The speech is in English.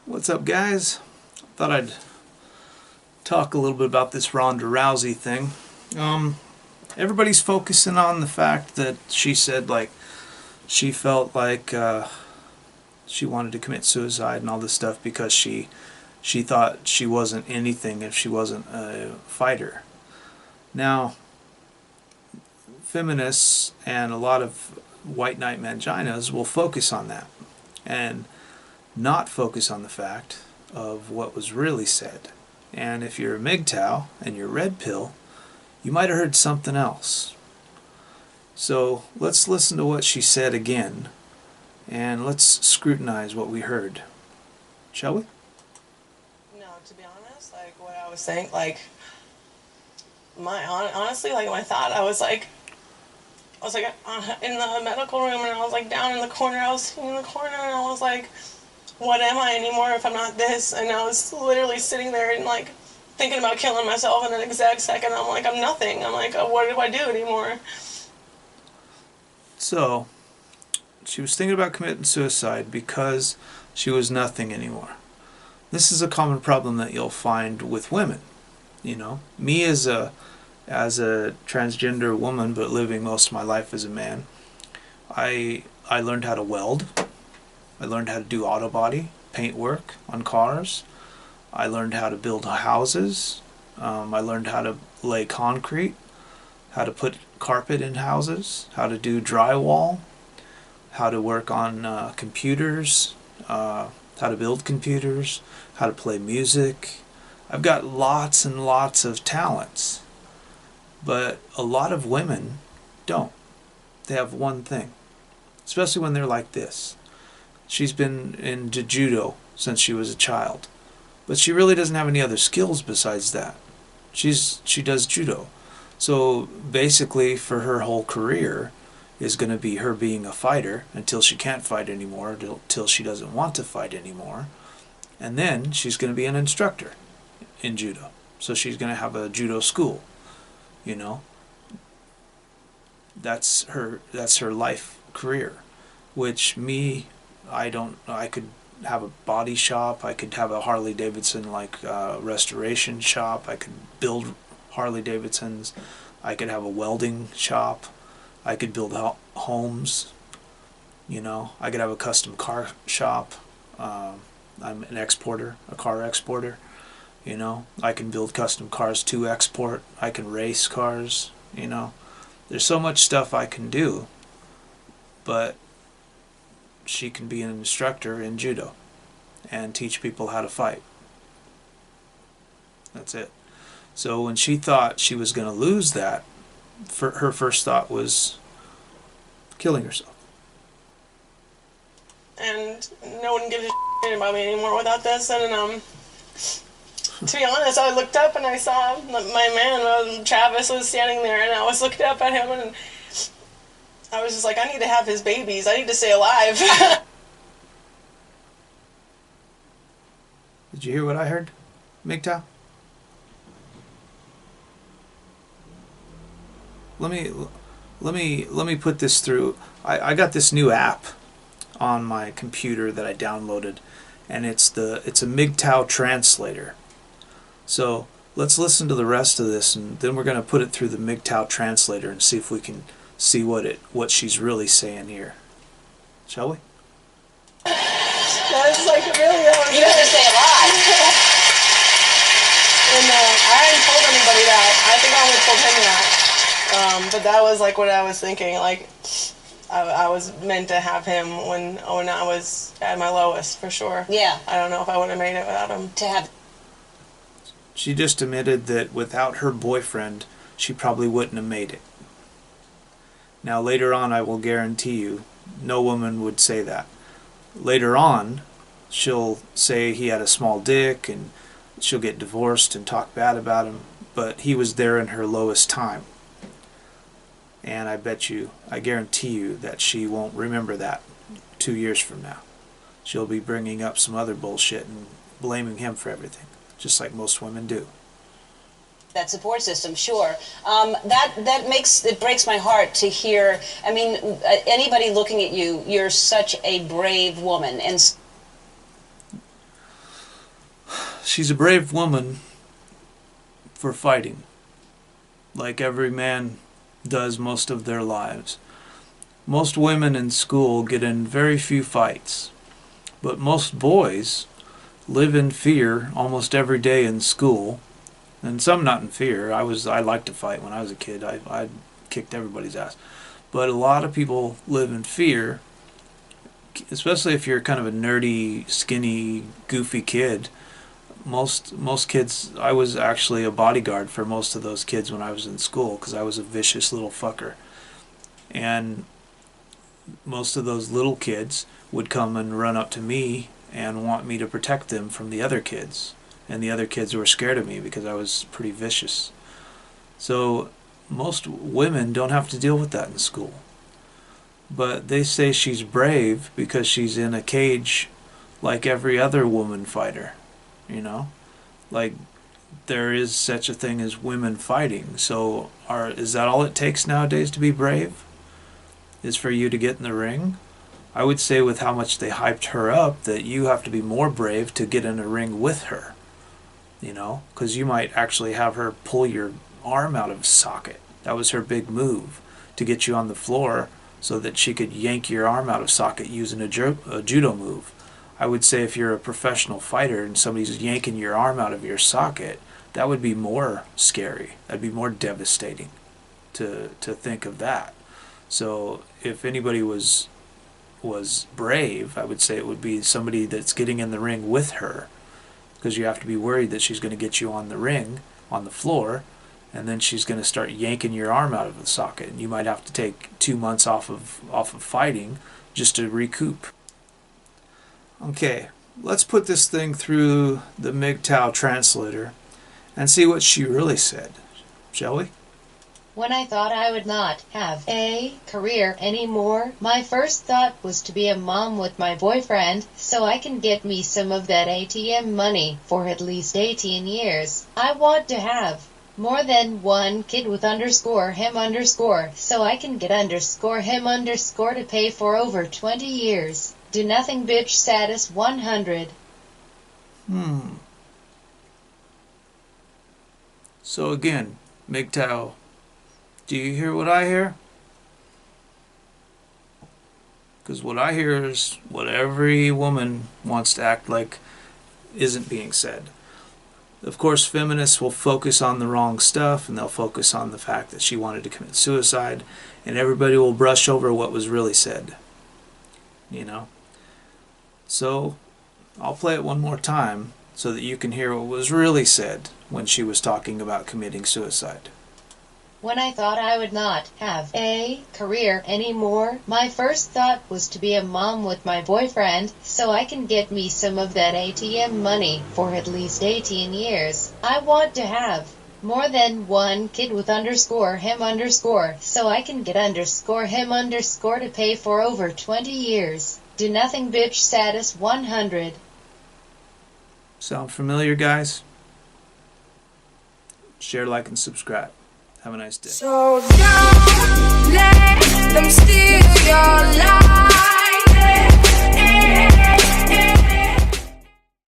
What's up, guys? Thought I'd talk a little bit about this Ronda Rousey thing. Everybody's focusing on the fact that she said, like, she felt like she wanted to commit suicide and all this stuff because she thought she wasn't anything if she wasn't a fighter. Now, feminists and a lot of white knight manginas will focus on that and not focus on the fact of what was really said. And if you're a MGTOW and you're red pill, you might have heard something else. So let's listen to what she said again, and let's scrutinize what we heard. Shall we? No, to be honest, like what I was saying, like honestly, like my thought, I was like in the medical room, and I was like down in the corner. I was sitting in the corner, and I was like, what am I anymore if I'm not this? And I was literally sitting there and like thinking about killing myself, and then exact second I'm like, I'm nothing. I'm like, what do I do anymore? So she was thinking about committing suicide because she was nothing anymore. This is a common problem that you'll find with women. You know, me as a transgender woman, but living most of my life as a man, I learned how to weld. I learned how to do auto body, paint work on cars. I learned how to build houses. I learned how to lay concrete, how to put carpet in houses, how to do drywall, how to work on computers, how to build computers, how to play music. I've got lots and lots of talents, but a lot of women don't. They have one thing, especially when they're like this. She's been into judo since she was a child, but she really doesn't have any other skills besides that. She does judo. So basically for her whole career is going to be her being a fighter until she can't fight anymore, until she doesn't want to fight anymore. And then she's going to be an instructor in judo. So she's going to have a judo school, you know. That's her life career, which me, I could have a body shop, I could have a Harley Davidson like restoration shop, I could build Harley Davidsons, I could have a welding shop, I could build homes, you know, I could have a custom car shop. I'm an exporter, a car exporter, you know, I can build custom cars to export, I can race cars, you know, there's so much stuff I can do, but she can be an instructor in judo and teach people how to fight. That's it. So when she thought she was going to lose that, her first thought was killing herself. And no one gives a shit about me anymore without this. And to be honest, I looked up and I saw my man, Travis, was standing there, and I was looking up at him, and I was just like, I need to have his babies. I need to stay alive. Did you hear what I heard, MGTOW? Let me put this through. I got this new app on my computer that I downloaded, and it's a MGTOW Translator. So let's listen to the rest of this, and then we're going to put it through the MGTOW Translator and see if we can see what she's really saying here. Shall we? That's like really you have to stay alive. And I hadn't told anybody that. I think I only told him that. But that was like what I was thinking. Like I was meant to have him when I was at my lowest, for sure. Yeah. I don't know if I would have made it without him. To have. She just admitted that without her boyfriend, she probably wouldn't have made it. Now later on, I will guarantee you, no woman would say that. Later on, she'll say he had a small dick, and she'll get divorced and talk bad about him, but he was there in her lowest time. And I guarantee you that she won't remember that 2 years from now. She'll be bringing up some other bullshit and blaming him for everything, just like most women do. That support system, sure. It breaks my heart to hear. I mean, anybody looking at you, you're such a brave woman, and she's a brave woman for fighting, like every man does most of their lives. Most women in school get in very few fights, but most boys live in fear almost every day in school, and some not in fear. I liked to fight when I was a kid. I kicked everybody's ass. But a lot of people live in fear, especially if you're kind of a nerdy, skinny, goofy kid. Most kids, I was actually a bodyguard for most of those kids when I was in school because I was a vicious little fucker. And most of those little kids would come and run up to me and want me to protect them from the other kids. And the other kids were scared of me because I was pretty vicious. So most women don't have to deal with that in school. But they say she's brave because she's in a cage like every other woman fighter. You know? Like, there is such a thing as women fighting. So is that all it takes nowadays to be brave? Is for you to get in the ring? I would say with how much they hyped her up that you have to be more brave to get in a ring with her. You know? Because you might actually have her pull your arm out of socket. That was her big move, to get you on the floor so that she could yank your arm out of socket using a judo move. I would say if you're a professional fighter and somebody's yanking your arm out of your socket, that would be more scary. That'd be more devastating to think of that. So if anybody was brave, I would say it would be somebody that's getting in the ring with her, because you have to be worried that she's going to get you on the ring, on the floor, and then she's going to start yanking your arm out of the socket, and you might have to take 2 months off of fighting just to recoup. Okay, let's put this thing through the MGTOW Translator and see what she really said, shall we? When I thought I would not have a career anymore, my first thought was to be a mom with my boyfriend, so I can get me some of that ATM money for at least 18 years. I want to have more than one kid with _him_, so I can get _him_ to pay for over 20 years. Do nothing bitch status 100. So again, MGTOW, do you hear what I hear? Because what I hear is what every woman wants to act like isn't being said. Of course, feminists will focus on the wrong stuff, and they'll focus on the fact that she wanted to commit suicide, and everybody will brush over what was really said. You know? So, I'll play it one more time so that you can hear what was really said when she was talking about committing suicide. When I thought I would not have a career anymore, my first thought was to be a mom with my boyfriend, so I can get me some of that ATM money for at least 18 years. I want to have more than one kid with _him_, so I can get _him_ to pay for over 20 years. Do nothing bitch status 100. Sound familiar, guys? Share, like, and subscribe. Have a nice day. So don't let them steal your life.